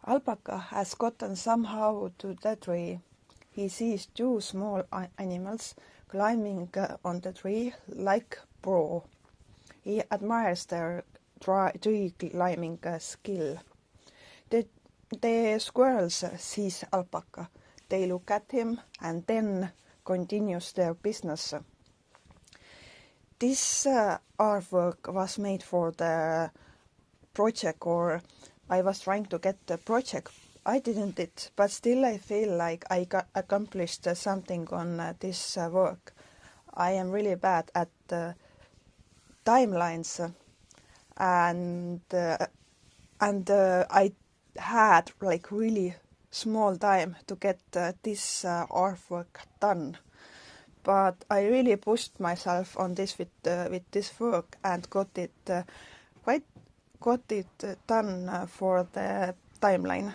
Alpaca has gotten somehow to the tree. He sees two small animals climbing on the tree like pro. He admires their tree climbing skill. The squirrels sees Alpaca. They look at him and then continues their business. This artwork was made for the project, or I was trying to get the project. I didn't it, but still I feel like I accomplished something on this work. I am really bad at timelines, and I had like really small time to get this artwork done. But I really pushed myself on this with this work and got it done for the timeline.